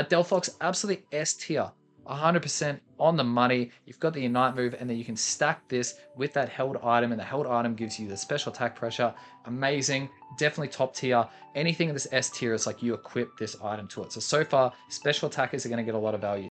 Delphox, absolutely S tier. 100% on the money. You've got the Unite move, and then you can stack this with that held item, and the held item gives you the special attack pressure. Amazing. Definitely top tier. Anything in this S tier is like you equip this item to it. So far, special attackers are going to get a lot of value.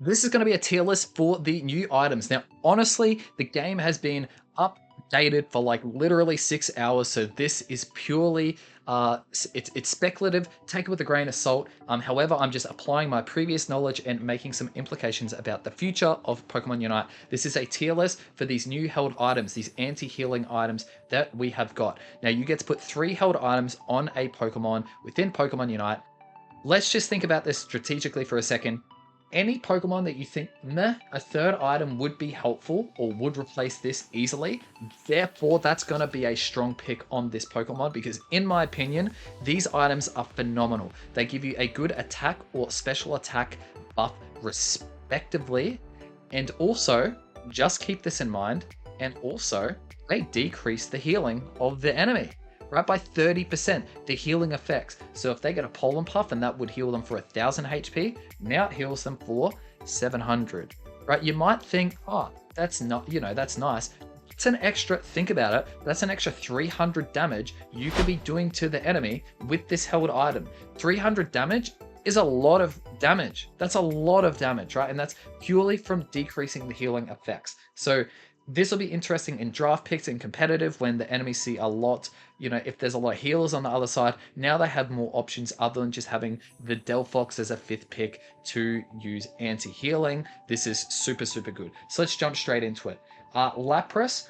This is going to be a tier list for the new items. Now, honestly, the game has been updated for like literally 6 hours, so this is purely it's speculative. Take it with a grain of salt. However, I'm just applying my previous knowledge and making some implications about the future of Pokemon Unite. This is a tier list for these new held items, these anti-healing items that we have got. Now, you get to put 3 held items on a Pokemon within Pokemon Unite. Let's just think about this strategically for a second. Any Pokemon that you think, meh, a third item would be helpful or would replace this easily, therefore that's going to be a strong pick on this Pokemon, because in my opinion, these items are phenomenal. They give you a good attack or special attack buff respectively, and also, just keep this in mind, and also, they decrease the healing of the enemy. Right, by 30%, the healing effects. So if they get a pollen puff and that would heal them for 1000 HP, now it heals them for 700. Right, you might think, oh, that's not, that's nice. It's an extra, think about it, that's an extra 300 damage you could be doing to the enemy with this held item. 300 damage is a lot of damage. That's a lot of damage, right? And that's purely from decreasing the healing effects. So this will be interesting in draft picks and competitive when the enemies see a lot, if there's a lot of healers on the other side. Now they have more options other than just having the Delphox as a 5th pick to use anti-healing. This is super, super good. So let's jump straight into it. Lapras,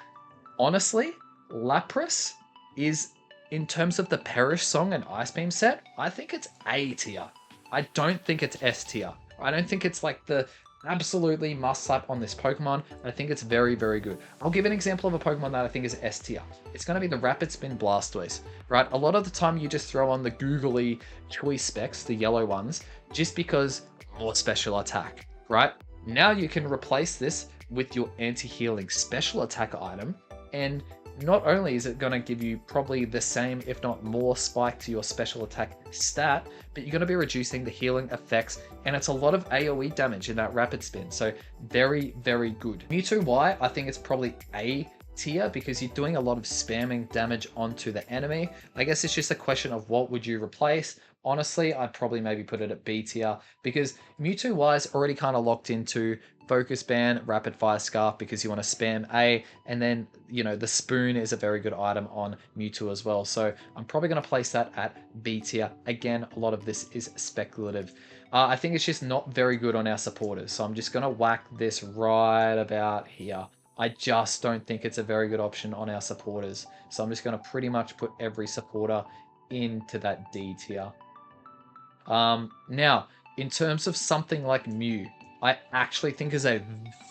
honestly, Lapras is, in terms of the Perish Song and Ice Beam set, I think it's A tier. I don't think it's S tier. I don't think it's like the absolutely must slap on this Pokemon. I think it's very, very good. I'll give an example of a Pokemon that I think is S tier. It's going to be the Rapid Spin Blastoise, right? A lot of the time you just throw on the googly chewy specs, the yellow ones, just because more special attack, right? Now you can replace this with your anti-healing special attack item, and not only is it going to give you probably the same, if not more, spike to your special attack stat, but you're going to be reducing the healing effects, and it's a lot of AoE damage in that rapid spin. So very, very good. Mewtwo Y, I think it's probably A tier because you're doing a lot of spamming damage onto the enemy. I guess it's just a question of what would you replace. Honestly, I'd probably maybe put it at B tier because Mewtwo Y is already kind of locked into Focus Band, Rapid Fire Scarf because you want to spam A, and then, the Spoon is a very good item on Mewtwo as well. So I'm probably going to place that at B tier. Again, a lot of this is speculative. I think it's just not very good on our supporters. So I'm just going to whack this right about here. I just don't think it's a very good option on our supporters. So I'm just going to pretty much put every supporter into that D tier. Now, in terms of something like Mew, I actually think is a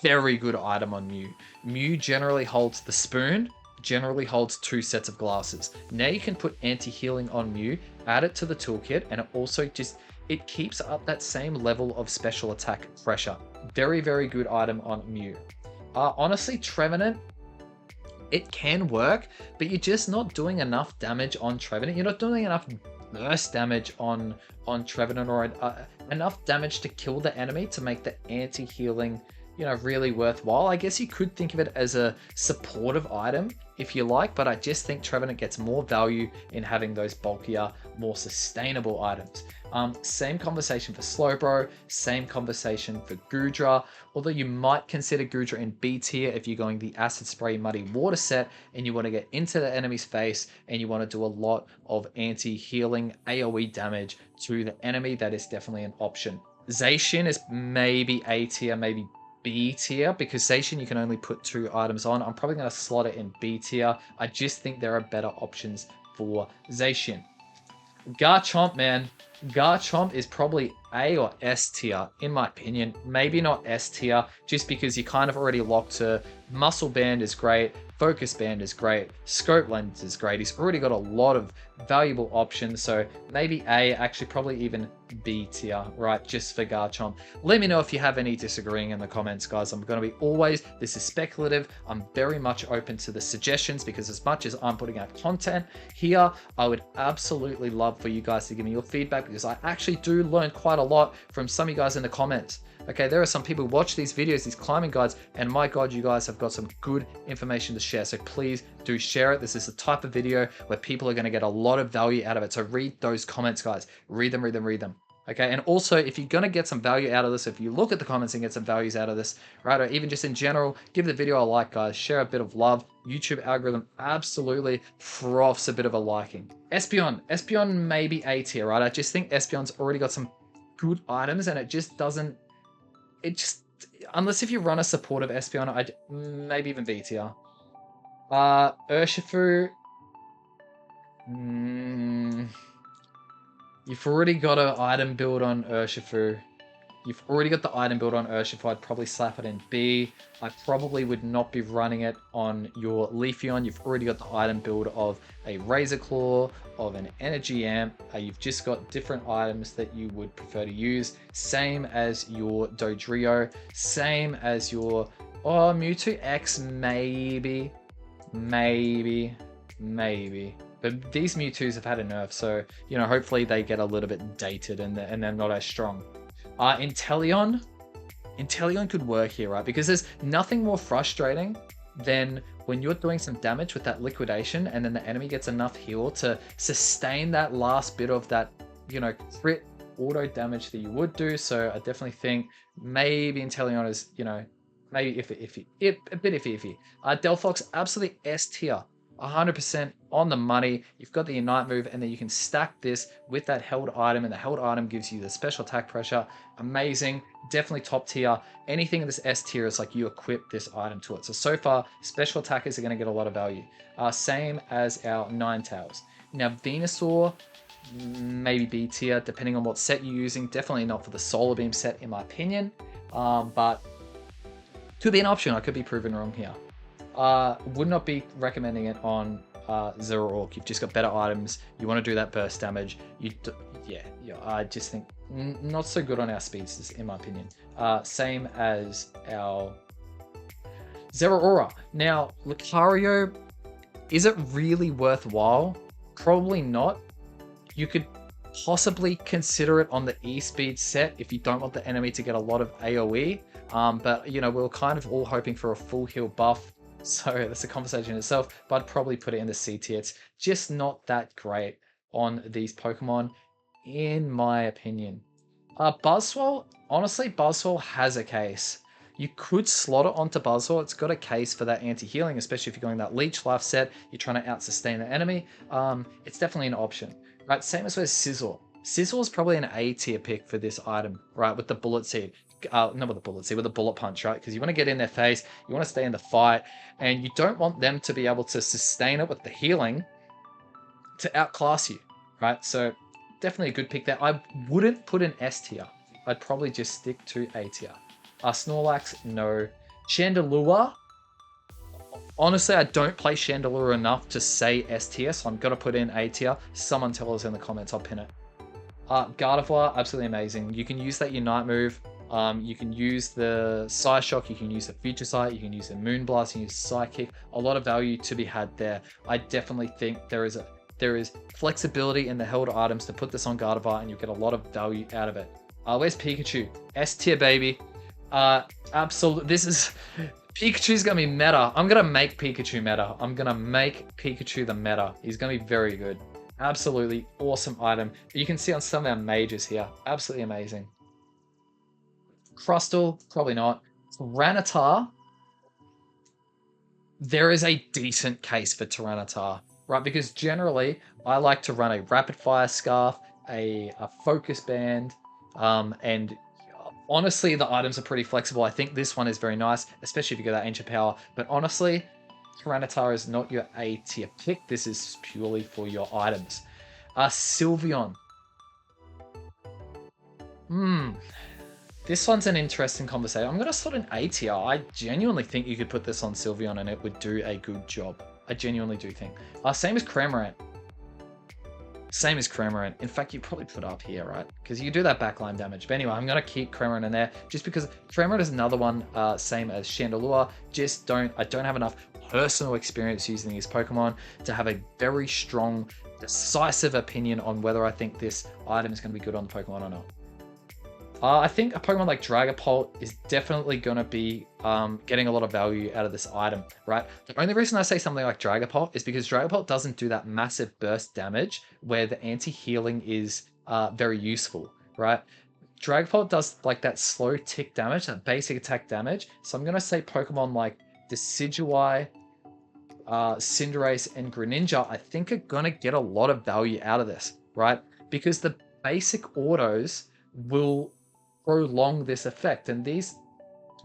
very good item on Mew. Mew generally holds the Spoon, generally holds 2 sets of glasses. Now you can put anti-healing on Mew, add it to the toolkit, and it also it keeps up that same level of special attack pressure. Very, very good item on Mew. Honestly, Trevenant, it can work, but you're just not doing enough damage on Trevenant. You're not doing enough burst damage on Trevenant, or enough damage to kill the enemy to make the anti-healing, really worthwhile. I guess you could think of it as a supportive item if you like, but I just think Trevenant gets more value in having those bulkier, more sustainable items. Same conversation for Slowbro, same conversation for Goodra, although you might consider Goodra in B tier if you're going the Acid Spray Muddy Water set and you want to get into the enemy's face and you want to do a lot of anti-healing AoE damage to the enemy. That is definitely an option. Zacian is maybe A tier, maybe B tier, because Zacian you can only put 2 items on. I'm probably going to slot it in B tier. I just think there are better options for Zacian. Garchomp, man. Garchomp is probably A or S tier, in my opinion. Maybe not S tier, just because you kind of already locked to Muscle Band is great, Focus Band is great, Scope Lens is great. He's already got a lot of valuable options, so maybe A, actually probably even B tier, right? Just for Garchomp. Let me know if you have any disagreeing in the comments, guys. I'm going to be always, this is speculative. I'm very much open to the suggestions because as much as I'm putting out content here, I would absolutely love for you guys to give me your feedback because I actually do learn quite a lot from some of you guys in the comments. Okay, there are some people who watch these videos, these climbing guides, and my God, you guys have got some good information to share. So please do share it. This is the type of video where people are going to get a lot of value out of it. So read those comments, guys. Read them, read them, read them. Okay, and also if you're going to get some value out of this, if you look at the comments and get some values out of this, right, or even just in general, give the video a like, guys. Share a bit of love. YouTube algorithm absolutely froths a bit of a liking. Espeon may be A tier, right? I just think Espeon's already got some good items and it just doesn't, unless if you run a supportive Espeon, maybe even B tier. Urshifu, you've already got an item build on Urshifu. You've already got the item build on Urshifu. I'd probably slap it in B. I probably would not be running it on your Leafeon. You've already got the item build of a Razor Claw, of an Energy Amp. You've just got different items that you would prefer to use. Same as your Dodrio. Same as your Mewtwo X, maybe. But these Mewtwo's have had a nerf, so, you know, hopefully they get a little bit dated and they're not as strong. Inteleon could work here, right? Because there's nothing more frustrating than when you're doing some damage with that liquidation and then the enemy gets enough heal to sustain that last bit of that, you know, crit auto damage that you would do. So I definitely think maybe Inteleon is, you know, maybe a bit iffy. Delphox, absolutely S tier. 100% on the money. You've got the Unite move, and then you can stack this with that held item, and the held item gives you the special attack pressure. Amazing. Definitely top tier. Anything in this S tier is like you equip this item to it. So far, special attackers are going to get a lot of value. Same as our Ninetales. Now, Venusaur, maybe B tier, depending on what set you're using. Definitely not for the Solar Beam set, in my opinion. But could be an option. I could be proven wrong here. Would not be recommending it on Zero-Orc. You've just got better items. You want to do that burst damage. I just think not so good on our speedsters, in my opinion. Same as our Zeraora. Now, Lucario, is it really worthwhile? Probably not. You could possibly consider it on the E-Speed set if you don't want the enemy to get a lot of AoE. But, you know, we were kind of all hoping for a full heal buff. So that's a conversation in itself, but I'd probably put it in the C tier. It's just not that great on these Pokemon, in my opinion. Buzzwole, honestly, Buzzwole has a case. You could slot it onto Buzzwole. It's got a case for that anti-healing, especially if you're going that Leech Life set, you're trying to out-sustain the enemy. It's definitely an option. Right, same as with Sizzle. Sizzle is probably an A tier pick for this item, right, with the Bullet Seed. Not with the Bullet Seed, with the Bullet Punch, right? Because you want to get in their face, you want to stay in the fight, and you don't want them to be able to sustain it with the healing to outclass you, right? So definitely a good pick there. I wouldn't put an S tier. I'd probably just stick to A tier. Snorlax, no. Chandelure, honestly, I don't play Chandelure enough to say S tier, so I'm going to put in A tier. Someone tell us in the comments, I'll pin it. Gardevoir, absolutely amazing. You can use that Unite move. You can use the Psyshock, you can use the Future Sight, you can use the Moonblast, you can use Psychic. A lot of value to be had there. I definitely think there is flexibility in the held items to put this on Gardevoir, and you'll get a lot of value out of it. Where's Pikachu? S tier, baby. Absolutely. Pikachu's gonna be meta. I'm gonna make Pikachu meta. I'm gonna make Pikachu the meta. He's gonna be very good. Absolutely awesome item. You can see on some of our mages here. Absolutely amazing. Crustle, probably not. Tyranitar, there is a decent case for Tyranitar, right? Because generally, I like to run a Rapid Fire Scarf, a Focus Band, and honestly, the items are pretty flexible. I think this one is very nice, especially if you get that Ancient Power. But honestly, Tyranitar is not your A tier pick. This is purely for your items. Sylveon. This one's an interesting conversation. I'm going to slot an A tier. I genuinely think you could put this on Sylveon and it would do a good job. I genuinely do think. Same as Cramorant. Same as Cramorant. In fact, you probably put up here, right? Because you do that backline damage. But anyway, I'm going to keep Cramorant in there just because Cramorant is another one, same as Chandelure. I don't have enough personal experience using these Pokemon to have a very strong, decisive opinion on whether I think this item is going to be good on the Pokemon or not. I think a Pokemon like Dragapult is definitely going to be getting a lot of value out of this item, right? The only reason I say something like Dragapult is because Dragapult doesn't do that massive burst damage where the anti-healing is very useful, right? Dragapult does like that slow tick damage, that basic attack damage. So I'm going to say Pokemon like Decidueye, Cinderace, and Greninja, I think are going to get a lot of value out of this, right? Because the basic autos will prolong this effect, and these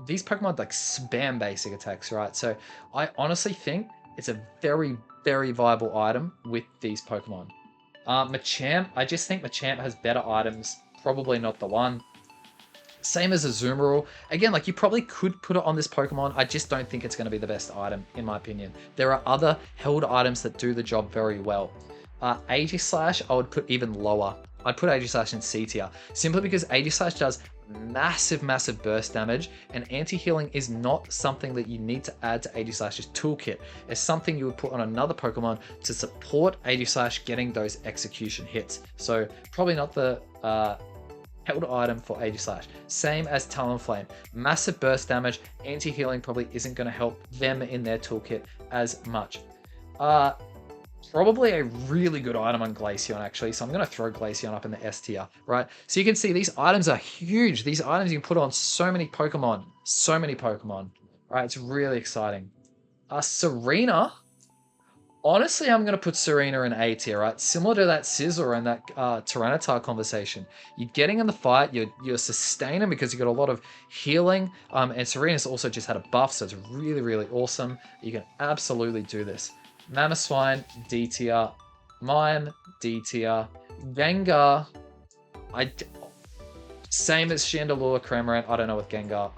Pokemon like spam basic attacks, right? So I honestly think it's a very, very viable item with these Pokemon. Machamp, I just think Machamp has better items, probably not the one. Same as Azumarill. Again, like you probably could put it on this Pokemon. I just don't think it's going to be the best item, in my opinion. There are other held items that do the job very well. Aegislash, I would put even lower. I'd put Aegislash in C tier, simply because Aegislash does massive, massive burst damage, and anti-healing is not something that you need to add to Aegislash's toolkit. It's something you would put on another Pokemon to support Aegislash getting those execution hits. So probably not the held item for Aegislash. Same as Talonflame. Massive burst damage, anti-healing probably isn't going to help them in their toolkit as much. Probably a really good item on Glaceon, actually. So I'm going to throw Glaceon up in the S tier, right? So you can see these items are huge. These items you can put on so many Pokemon. So many Pokemon. Right? It's really exciting. Serena. Honestly, I'm going to put Serena in A tier, right? Similar to that Scizor and that Tyranitar conversation. You're getting in the fight. You're sustaining because you've got a lot of healing. And Serena's also just had a buff, so it's really, really awesome. You can absolutely do this. Mamoswine, D tier. Mime, D tier. Gengar, same as Chandelure, Cramorant. I don't know with Gengar.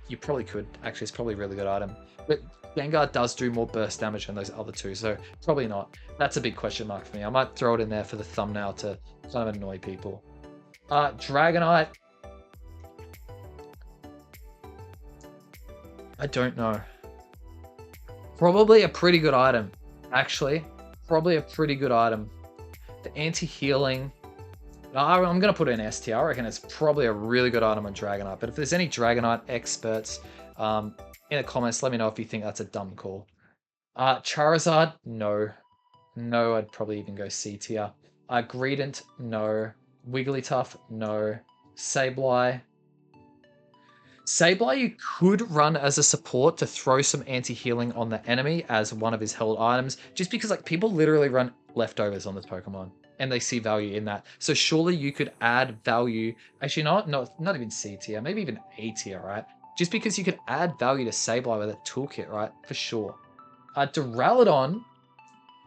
You probably could. Actually, it's probably a really good item. But Gengar does do more burst damage than those other two, so probably not. That's a big question mark for me. I might throw it in there for the thumbnail to kind of annoy people. Dragonite. I don't know. Probably a pretty good item. Actually, probably a pretty good item. The anti-healing. I'm going to put it in S tier. I reckon it's probably a really good item on Dragonite. But if there's any Dragonite experts in the comments, let me know if you think that's a dumb call. Charizard, no. No, I'd probably even go C tier. Greedent, no. Wigglytuff, no. Sableye. Sableye you could run as a support to throw some anti-healing on the enemy as one of his held items, just because like people literally run leftovers on this Pokemon and they see value in that. So surely you could add value. Actually, not even C tier, maybe even A tier, right? Just because you could add value to Sableye with a toolkit, right? For sure. Duraludon,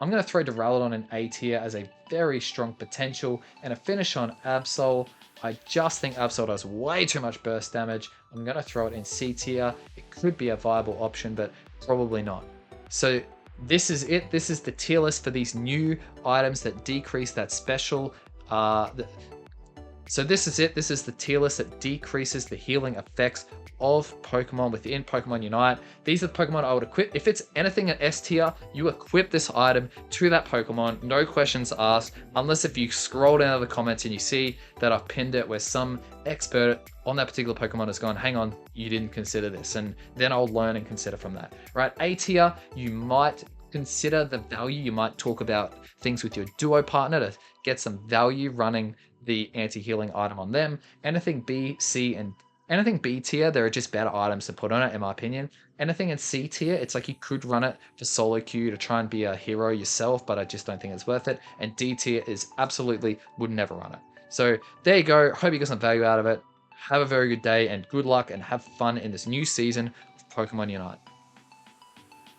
I'm going to throw Duraludon in A tier as a very strong potential, and a finish on Absol. I just think Absol does way too much burst damage. I'm going to throw it in C tier. It could be a viable option, but probably not. So this is it. This is the tier list for these new items that decrease that special. So this is it. This is the tier list that decreases the healing effects of Pokemon within Pokemon Unite. These are the Pokemon I would equip. If it's anything at S tier, you equip this item to that Pokemon. No questions asked, unless if you scroll down to the comments and you see that I've pinned it where some expert on that particular Pokemon has gone, hang on, you didn't consider this. And then I'll learn and consider from that. Right, A tier, you might consider the value. You might talk about things with your duo partner to get some value running the anti-healing item on them. Anything B, C, and anything B tier, there are just better items to put on it, in my opinion. Anything in C tier, it's like you could run it for solo queue to try and be a hero yourself, but I just don't think it's worth it. And D tier is absolutely would never run it. So there you go. Hope you got some value out of it. Have a very good day and good luck and have fun in this new season of Pokemon Unite.